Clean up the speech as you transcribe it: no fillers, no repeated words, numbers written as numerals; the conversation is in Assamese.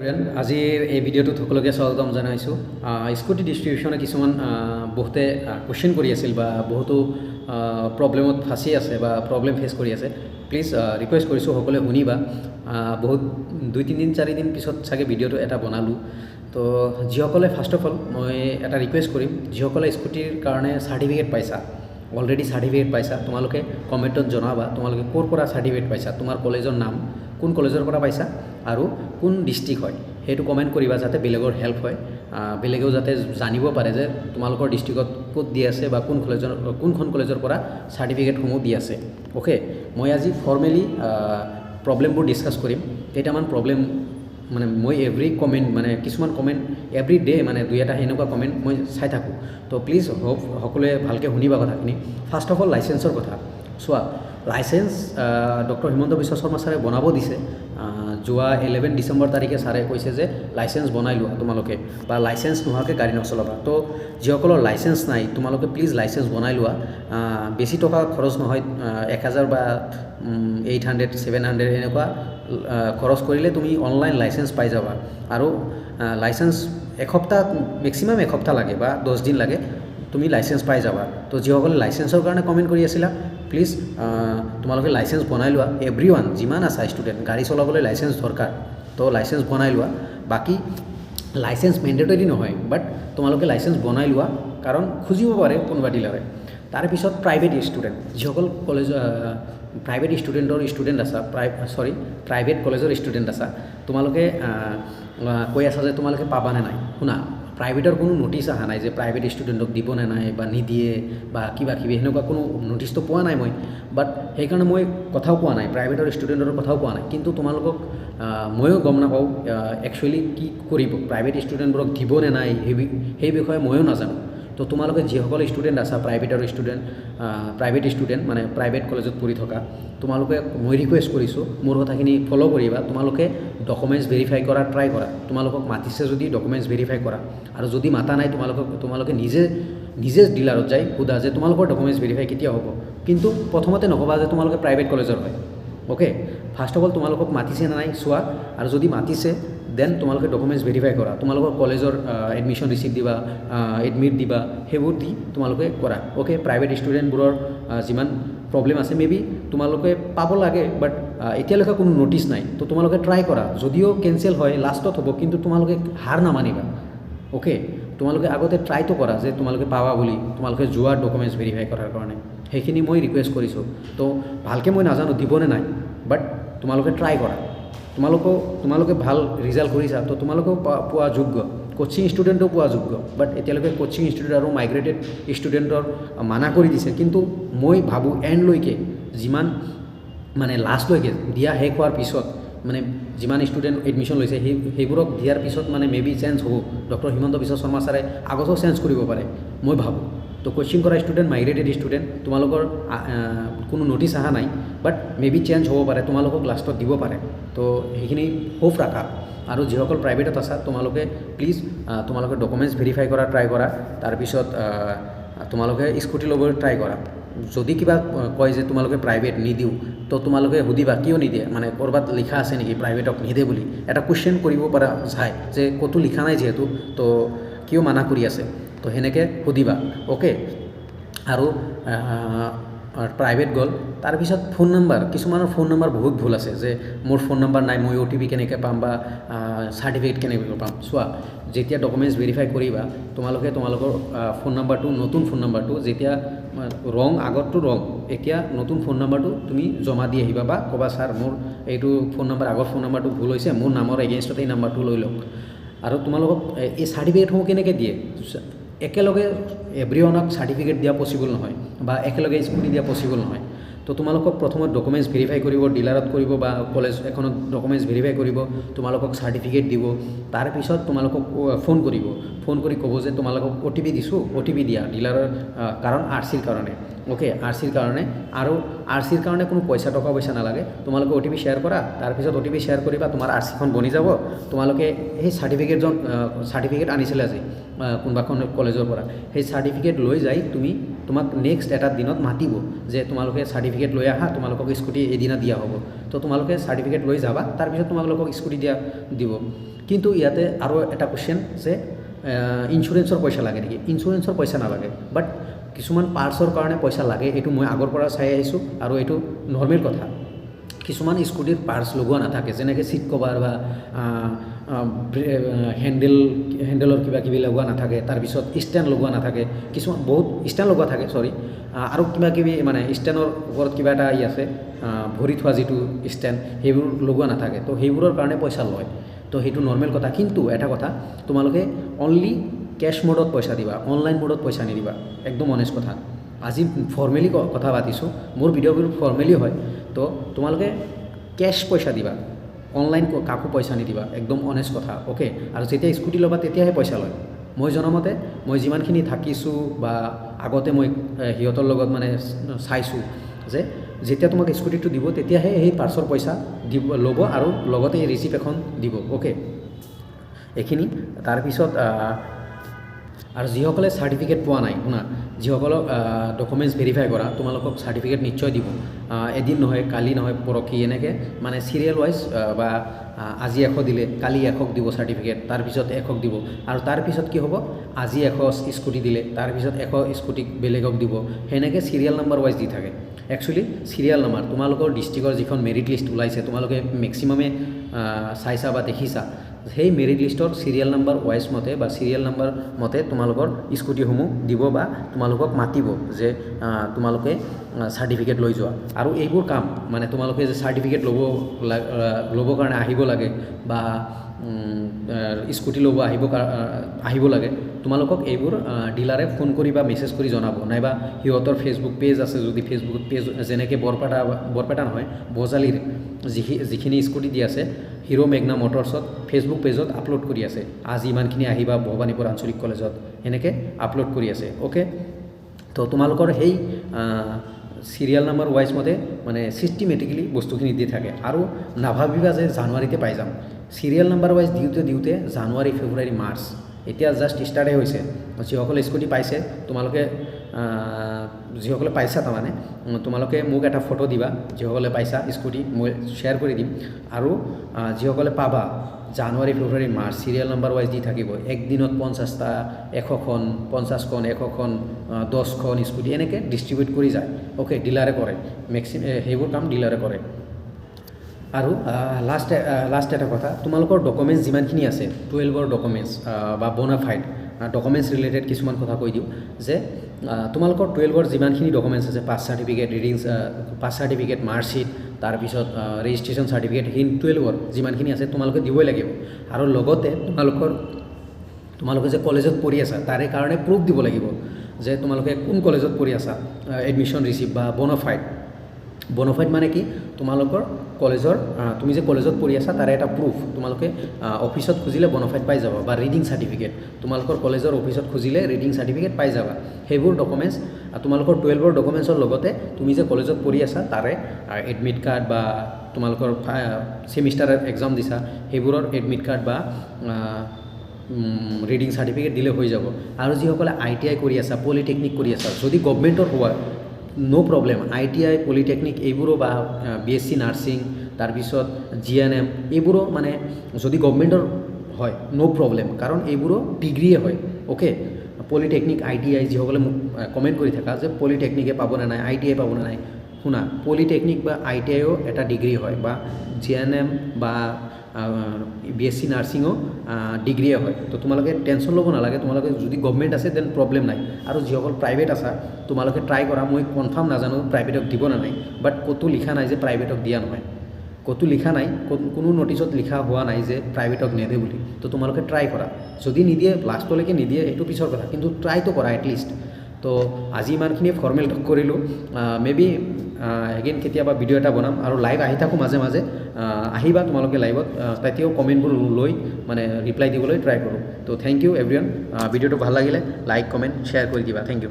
আজিৰ এই ভিডিঅ'টোত সকলোকে স্বাগতম জনাইছোঁ। স্কুটি ডিষ্ট্ৰিবিউশ্যনে কিছুমান বহুতে কুৱেশ্যন কৰি আছিল বা বহুতো প্ৰব্লেমত ফাঁচি আছে বা প্ৰব্লেম ফেচ কৰি আছে। প্লিজ ৰিকুৱেষ্ট কৰিছোঁ সকলোৱে শুনিবা। বহুত 2-3 দিন 4 দিন পিছত চাগে ভিডিঅ'টো এটা বনালোঁ। তো যিসকলে ফাৰ্ষ্ট অফ অল মই এটা ৰিকুৱেষ্ট কৰিম, যিসকলে স্কুটিৰ কাৰণে চাৰ্টিফিকেট পাইছা, অলৰেডি চাৰ্টিফিকেট পাইছা, তোমালোকে কমেণ্টত জনাবা তোমালোকে ক'ৰ পৰা চাৰ্টিফিকেট পাইছা, তোমাৰ কলেজৰ নাম, কোন কলেজৰ পৰা পাইছা আৰু কোন ডিষ্ট্ৰিক্ট হয় সেইটো কমেণ্ট কৰিবা, যাতে বেলেগৰ হেল্প হয়, বেলেগেও যাতে জানিব পাৰে যে তোমালোকৰ ডিষ্ট্ৰিক্টত ক'ত দি আছে বা কোনখন কলেজৰ পৰা চাৰ্টিফিকেটসমূহ দি আছে। অ'কে, মই আজি ফৰ্মেলি প্ৰব্লেমবোৰ ডিছকাছ কৰিম। কেইটামান প্ৰব্লেম মানে মই এভৰি কমেণ্ট মানে কিছুমান কমেণ্ট এভৰি ডে মানে 2-এটা সেনেকুৱা কমেণ্ট মই চাই থাকোঁ। তো প্লিজ সকলোৱে ভালকৈ শুনিবা কথাখিনি। ফাৰ্ষ্ট অফ অল লাইচেন্সৰ কথা চোৱা। লাইচেন্স ডক্টৰ হিমন্ত বিশ্ব শৰ্মা ছাৰে বনাব দিছে। যোৱা 11 ডিচেম্বৰ তাৰিখে ছাৰে কৈছে যে লাইচেন্স বনাই লোৱা তোমালোকে, বা লাইচেন্স নোহোৱাকৈ গাড়ী নচলাবা। তো যিসকলৰ লাইচেন্স নাই তোমালোকে প্লিজ লাইচেন্স বনাই লোৱা। বেছি টকা খৰচ নহয়, 1000 বা 800-700 এনেকুৱা খৰচ কৰিলে তুমি অনলাইন লাইচেন্স পাই যাবা। আৰু লাইচেন্স মেক্সিমাম এসপ্তাহ লাগে বা 10 দিন লাগে, তুমি লাইচেন্স পাই যাবা। তো যিসকলে লাইচেন্সৰ কাৰণে কমেণ্ট কৰি আছিলা, প্লিজ তোমালোকে লাইচেন্স বনাই লোৱা। এভৰিৱান যিমান আছা ষ্টুডেণ্ট, গাড়ী চলাবলৈ লাইচেন্স দৰকাৰ, তো লাইচেন্স বনাই লোৱা। বাকী লাইচেন্স মেণ্ডেটৰী নহয়, বাট তোমালোকে লাইচেন্স বনাই লোৱা, কাৰণ খুজিব পাৰে কোনোবা ডিলাৰে। তাৰপিছত প্ৰাইভেট ষ্টুডেণ্ট, যিসকল কলেজ প্ৰাইভেট ষ্টুডেণ্ট আছা, প্ৰাইভেট কলেজৰ ষ্টুডেণ্ট আছা, তোমালোকে কৈ আছা যে তোমালোকে পাবানে নাই। শুনা, প্ৰাইভেটৰ কোনো নটিচ অহা নাই যে প্ৰাইভেট ষ্টুডেণ্টক দিবনে নাই বা নিদিয়ে বা কিবা কিবি সেনেকুৱা কোনো নটিচটো পোৱা নাই মই। বাট সেইকাৰণে মই কথাও কোৱা নাই, প্ৰাইভেটৰ ষ্টুডেণ্টৰ কথাও কোৱা নাই। কিন্তু তোমালোকক ময়ো গম নাপাওঁ একচুৱেলি কি কৰিব, প্ৰাইভেট ষ্টুডেণ্টবোৰক দিবনে নাই সেই বিষয়ে ময়ো নাজানো। তো তোমালোকে যিসকল ষ্টুডেণ্ট আছা, প্ৰাইভেট ষ্টুডেণ্ট মানে প্ৰাইভেট কলেজত পঢ়ি থকা, তোমালোকে মই ৰিকুৱেষ্ট কৰিছোঁ মোৰ কথাখিনি ফ'ল' কৰিবা। তোমালোকে ডকুমেণ্টছ ভেৰিফাই কৰা ট্ৰাই কৰা। তোমালোকক মাতিছে যদি ডকুমেণ্টছ ভেৰিফাই কৰা, আৰু যদি মাতা নাই তোমালোকে নিজে ডিলাৰত যাই সোধা যে তোমালোকৰ ডকুমেণ্টছ ভেৰিফাই কেতিয়া হ'ব। কিন্তু প্ৰথমতে নক'বা যে তোমালোকে প্ৰাইভেট কলেজৰ হয়। অ'কে, ফাৰ্ষ্ট অফ অল তোমালোকক মাতিছে নে নাই চোৱা, আৰু যদি মাতিছে দেন তোমালোকে ডকুমেণ্টছ ভেৰিফাই কৰা। তোমালোকৰ কলেজৰ এডমিশ্যন ৰিচিপ্ট দিবা, এডমিট দিবা, সেইবোৰ দি তোমালোকে কৰা। অ'কে, প্ৰাইভেট ষ্টুডেণ্টবোৰৰ যিমান প্ৰব্লেম আছে মেবি তোমালোকে পাব লাগে, বাট এতিয়ালৈকে কোনো নটিচ নাই। তো তোমালোকে ট্ৰাই কৰা, যদিও কেঞ্চেল হয় লাষ্টত হ'ব, কিন্তু তোমালোকে হাৰ নামানিবা। অ'কে, তোমালোকে আগতে ট্ৰাইটো কৰা যে তোমালোকে পাবা বুলি, তোমালোকে যোৱা ডকুমেণ্টছ ভেৰিফাই কৰাৰ কাৰণে। সেইখিনি মই ৰিকুৱেষ্ট কৰিছোঁ। তো ভালকৈ মই নাজানো দিবনে নাই, বাট তোমালোকে ট্ৰাই কৰা। তোমালোকে ভাল ৰিজাল্ট কৰিছা, তো তোমালোকেও পোৱা যোগ্য, কোচিং ষ্টুডেণ্টও পোৱা যোগ্য। বাট এতিয়ালৈকে কোচিং ষ্টুডেণ্ট আৰু মাইগ্ৰেটেড ষ্টুডেণ্টৰ মানা কৰি দিছে। কিন্তু মই ভাবোঁ এণ্ডলৈকে, যিমান মানে লাষ্টলৈকে দিয়া শেষ হোৱাৰ পিছত, মানে যিমান ষ্টুডেণ্ট এডমিশ্যন লৈছে সেইবোৰক দিয়াৰ পিছত মানে মেবি চেঞ্জ হ'ব। ডক্টৰ হিমন্ত বিশ্ব শৰ্মা ছাৰে আগতেও চেঞ্জ কৰিব পাৰে মই ভাবোঁ। তো কোচিং কৰা ষ্টুডেণ্ট, মাইগ্ৰেটেড ষ্টুডেণ্ট, তোমালোকৰ কোনো নটিচ অহা নাই, বাট মেবি চেঞ্জ হ'ব পাৰে, তোমালোকক লাষ্টত দিব পাৰে। তো সেইখিনি হোপ ৰাখা। আৰু যিসকল প্ৰাইভেটত আছা তোমালোকে প্লিজ তোমালোকে ডকুমেণ্টছ ভেৰিফাই কৰা ট্ৰাই কৰা। তাৰপিছত তোমালোকে স্কুটি ল'বলৈ ট্ৰাই কৰা। যদি কিবা কয় যে তোমালোকে প্ৰাইভেট নিদিওঁ, তো তোমালোকে সুধিবা কিয় নিদিয়ে, মানে ক'ৰবাত লিখা আছে নেকি প্ৰাইভেটক নিদে বুলি। এটা কুৱেশ্যন কৰিব পৰা যায় যে ক'তো লিখা নাই যিহেতু, তো কিয় মানা কৰি আছে, তো সেনেকৈ সুধিবা। অ'কে, আৰু প্ৰাইভেট গ'ল। তাৰপিছত ফোন নম্বৰ, কিছুমানৰ ফোন নম্বৰ বহুত ভুল আছে যে মোৰ ফোন নম্বৰ নাই, মই OTP কেনেকৈ পাম বা চাৰ্টিফিকেট কেনেকৈ পাম। চোৱা, যেতিয়া ডকুমেণ্টছ ভেৰিফাই কৰিবা তোমালোকে তোমালোকৰ ফোন নম্বৰটো, নতুন ফোন নম্বৰটো, যেতিয়া আগতটো ৰং, এতিয়া নতুন ফোন নম্বৰটো তুমি জমা দি আহিবা, বা ক'বা ছাৰ মোৰ এইটো ফোন নম্বৰ, আগৰ ফোন নম্বৰটো ভুল হৈছে, মোৰ নামৰ এগেইনষ্টত এই নম্বৰটো লৈ লওক। আৰু তোমালোকক এই চাৰ্টিফিকেটসমূহ কেনেকৈ দিয়ে, একেলগে এভৰিৱানক চাৰ্টিফিকেট দিয়া পচিবল নহয়, বা একেলগে স্কুটি দিয়া পচিবল নহয়। তো তোমালোকক প্ৰথমত ডকুমেণ্টছ ভেৰিফাই কৰিব, ডিলাৰত কৰিব বা কলেজ এখনত ডকুমেণ্টছ ভেৰিফাই কৰিব, তোমালোকক চাৰ্টিফিকেট দিব। তাৰপিছত তোমালোকক ফোন কৰি ক'ব যে তোমালোকক OTP দিছোঁ, OTP দিয়া ডিলাৰৰ, কাৰণ RCৰ কাৰণে। অ'কে, RCৰ কাৰণে, আৰু RCৰ কাৰণে কোনো টকা পইচা নালাগে। তোমালোকে OTP শ্বেয়াৰ কৰা, তাৰপিছত OTP শ্বেয়াৰ কৰিবা, তোমাৰ RCখন বনি যাব। তোমালোকে সেই চাৰ্টিফিকেট আনিছিলে আজি কোনোবাখন কলেজৰ পৰা, সেই চাৰ্টিফিকেট লৈ যাই তোমাক নেক্সট এটা দিনত মাতিব যে তোমালোকে চাৰ্টিফিকেট লৈ আহা, তোমালোকক স্কুটি এদিনা দিয়া হ'ব। তো তোমালোকে চাৰ্টিফিকেট লৈ যাবা, তাৰপিছত তোমালোকক স্কুটি দিব। কিন্তু ইয়াতে আৰু এটা কুৱেশ্যন যে ইঞ্চুৰেঞ্চৰ পইচা লাগে নেকি? ইঞ্চুৰেঞ্চৰ পইচা নালাগে, বাট কিছুমান পাৰ্টছৰ কাৰণে পইচা লাগে। এইটো মই আগৰ পৰা চাই আহিছোঁ আৰু এইটো নৰ্মেল কথা। কিছুমান স্কুটিৰ পাৰ্টছ লগোৱা নাথাকে, যেনেকৈ ছিট কভাৰ বা হেণ্ডেলৰ কিবা কিবি লগোৱা নাথাকে, তাৰপিছত ষ্টেণ্ড লগোৱা নাথাকে, কিছুমান বহুত ষ্টেণ্ড লগোৱা থাকে আৰু কিবা কিবি মানে ষ্টেণ্ডৰ ওপৰত কিবা এটা আছে ভৰি থোৱা যিটো ষ্টেণ্ড, সেইবোৰ লগোৱা নাথাকে। তো সেইবোৰৰ কাৰণে পইচা লয়, তো সেইটো নৰ্মেল কথা। কিন্তু এটা কথা, তোমালোকে অনলি কেছ মোডত পইচা দিবা, অনলাইন মোডত পইচা নিদিবা, একদম অনেষ্ট কথা। আজি ফৰ্মেলি কথা পাতিছোঁ, মোৰ ভিডিঅ'বোৰ ফৰ্মেলি হয়। তো তোমালোকে কেছ পইচা দিবা, অনলাইন কাকো পইচা নিদিবা, একদম অনেষ্ট কথা। অ'কে, আৰু যেতিয়া স্কুটি ল'বা তেতিয়াহে পইচা লয়। মই জনামতে মই যিমানখিনি থাকিছোঁ বা আগতে মই সিহঁতৰ লগত মানে চাইছোঁ যে যেতিয়া তোমাক স্কুটিটো দিব তেতিয়াহে সেই পাৰ্টছৰ পইচা ল'ব আৰু লগতে ৰিচিপ্ট এখন দিব। অ'কে, এইখিনি। তাৰপিছত আৰু যিসকলে চাৰ্টিফিকেট পোৱা নাই, শুনা, যিসকলক ডকুমেণ্টছ ভেৰিফাই কৰা, তোমালোকক চাৰ্টিফিকেট নিশ্চয় দিব। এদিন নহয়, কালি নহয়, পৰহি, এনেকৈ মানে চিৰিয়েল ৱাইজ বা আজি 100 দিলে কালি 100 দিব চাৰ্টিফিকেট, তাৰপিছত 100 দিব। আৰু তাৰপিছত কি হ'ব, আজি 100 স্কুটি দিলে তাৰপিছত 100 স্কুটি বেলেগক দিব, সেনেকৈ চিৰিয়েল নাম্বাৰ ৱাইজ দি থাকে। একচুৱেলি চিৰিয়েল নাম্বাৰ তোমালোকৰ ডিষ্ট্ৰিক্টৰ যিখন মেৰিট লিষ্ট ওলাইছে, তোমালোকে মেক্সিমামে চাইছা বা দেখিছা, সেই মেৰিট লিষ্টৰ চিৰিয়েল নাম্বাৰ ৱাইজ মতে বা চিৰিয়েল নাম্বাৰ মতে তোমালোকৰ স্কুটিসমূহ দিব বা তোমালোকক মাতিব যে তোমালোকে চাৰ্টিফিকেট লৈ যোৱা। আৰু এইবোৰ কাম মানে তোমালোকে যে চাৰ্টিফিকেট ল'বৰ কাৰণে আহিব লাগে বা স্কুটি ল'ব আহিব লাগে, তোমালোকক এইবোৰ ডিলাৰে ফোন কৰি বা মেছেজ কৰি জনাব, নাইবা সিহঁতৰ ফেচবুক পেজ আছে, যদি ফেচবুক পেজ যেনেকৈ বৰপেটা নহয়, বজালীৰ যিখিনি স্কুটি দি আছে হিৰো মেগনা মটৰ্ছত ফেচবুক পেজত আপলোড কৰি আছে, আজি ইমানখিনি আহিবা ভৱানীপুৰ আঞ্চলিক কলেজত, এনেকৈ আপলোড কৰি আছে। অ'কে, তো তোমালোকৰ সেই চিৰিয়েল নাম্বাৰ ৱাইজ মতে মানে ছিষ্টেমেটিকেলি বস্তুখিনি দি থাকে। আৰু নাভাবিবা যে জানুৱাৰীতে পাই যাম, চিৰিয়েল নাম্বাৰ ৱাইজ দিওঁতে জানুৱাৰী, ফেব্ৰুৱাৰী, মাৰ্চ, এতিয়া জাষ্ট ষ্টাৰ্টে হৈছে। যিসকলে স্কুটি পাইছে, তোমালোকে যিসকলে পাইছা তাৰমানে তোমালোকে মোক এটা ফটো দিবা, যিসকলে পাইছা স্কুটি মই শ্বেয়াৰ কৰি দিম। আৰু যিসকলে পাবা জানুৱাৰী, ফেব্ৰুৱাৰী, মাৰ্চ চিৰিয়েল নাম্বাৰ ৱাইজ দি থাকিব। একদিনত 50টা, 100খন, 50খন, 100খন, 10খন স্কুটি এনেকৈ ডিষ্ট্ৰিবিউট কৰি যায়। অ'কে, ডিলাৰে কৰে, সেইবোৰ কাম ডিলাৰে কৰে। আৰু লাষ্ট এটা কথা, তোমালোকৰ ডকুমেণ্টছ যিমানখিনি আছে, 12ৰ ডকুমেণ্টছ বা বনাফাইড ডকুমেণ্টছ ৰিলেটেড কিছুমান কথা কৈ দিওঁ যে তোমালোকৰ 12ৰ যিমানখিনি ডকুমেণ্টছ আছে, পাছ চাৰ্টিফিকেট, মাৰ্কশ্বিট, তাৰপিছত ৰেজিষ্ট্ৰেশ্যন চাৰ্টিফিকেট, 12ৰ যিমানখিনি আছে তোমালোকে দিবই লাগিব। আৰু লগতে তোমালোকে যে কলেজত পঢ়ি আছা তাৰে কাৰণে প্ৰুফ দিব লাগিব যে তোমালোকে কোন কলেজত পঢ়ি আছা, এডমিশ্যন ৰিচিপ্ট বা বনফাইড মানে কি, তোমালোকৰ কলেজৰ তুমি যে কলেজত পঢ়ি আছা তাৰে এটা প্ৰুফ তোমালোকে অফিচত খুজিলে বনফাইড পাই যাবা, বা ৰিডিং চাৰ্টিফিকেট তোমালোকৰ কলেজৰ অফিচত খুজিলে ৰিডিং চাৰ্টিফিকেট পাই যাবা। সেইবোৰ ডকুমেণ্টছ তোমালোকৰ 12ৰ ডকুমেণ্টছৰ লগতে তুমি যে কলেজত পঢ়ি আছা তাৰে এডমিট কাৰ্ড বা তোমালোকৰ ছেমিষ্টাৰৰ এক্সাম দিছা সেইবোৰৰ এডমিট কাৰ্ড বা ৰিডিং চাৰ্টিফিকেট দিলে হৈ যাব। আৰু যিসকলে ITI কৰি আছা, পলিটেকনিক কৰি আছা, যদি গভমেণ্টৰ হোৱা ন' প্ৰব্লেম, ITI, পলিটেকনিক এইবোৰো বা BSc নাৰ্ছিং, তাৰপিছত GNM এইবোৰো মানে যদি গভমেণ্টৰ হয় ন' প্ৰব্লেম, কাৰণ এইবোৰো ডিগ্ৰীয়ে হয়। অ'কে, পলিটেকনিক, ITI যিসকলে মোক কমেণ্ট কৰি থাকা যে পলিটেকনিকে পাবনে নাই, ITI পাবনে নাই, শুনা, পলিটেকনিক বা ITIও এটা ডিগ্ৰী হয়, বা GNM বা BSc নাৰ্ছিঙো ডিগ্ৰীয়ে হয়। তো তোমালোকে টেনশ্যন ল'ব নালাগে, তোমালোকে যদি গভমেণ্ট আছে দেন প্ৰব্লেম নাই। আৰু যিসকল প্ৰাইভেট আছা তোমালোকে ট্ৰাই কৰা, মই কনফাৰ্ম নাজানো প্ৰাইভেটক দিব না নাই, বাট ক'তো লিখা নাই যে প্ৰাইভেটক দিয়া নহয়, ক'তো লিখা নাই, কোনো নটিচত লিখা হোৱা নাই যে প্ৰাইভেটক নেদে বুলি। তো তোমালোকে ট্ৰাই কৰা, যদি নিদিয়ে লাষ্টলৈকে নিদিয়ে সেইটো পিছৰ কথা, কিন্তু ট্ৰাইটো কৰা এটলিষ্ট। তো আজি ইমানখিনি ফৰ্মেল টক কৰিলোঁ, মেবি এগেইন কেতিয়াবা ভিডিঅ' এটা বনাম। আৰু লাইভ আহি থাকোঁ মাজে মাজে, আহিবা তোমালোকে লাইভত, তেতিয়াও কমেণ্টবোৰ লৈ মানে ৰিপ্লাই দিবলৈ ট্ৰাই কৰোঁ। তো থেংক ইউ এভৰিৱান, ভিডিঅ'টো ভাল লাগিলে লাইক, কমেণ্ট, শ্বেয়াৰ কৰি দিবা। Thank U.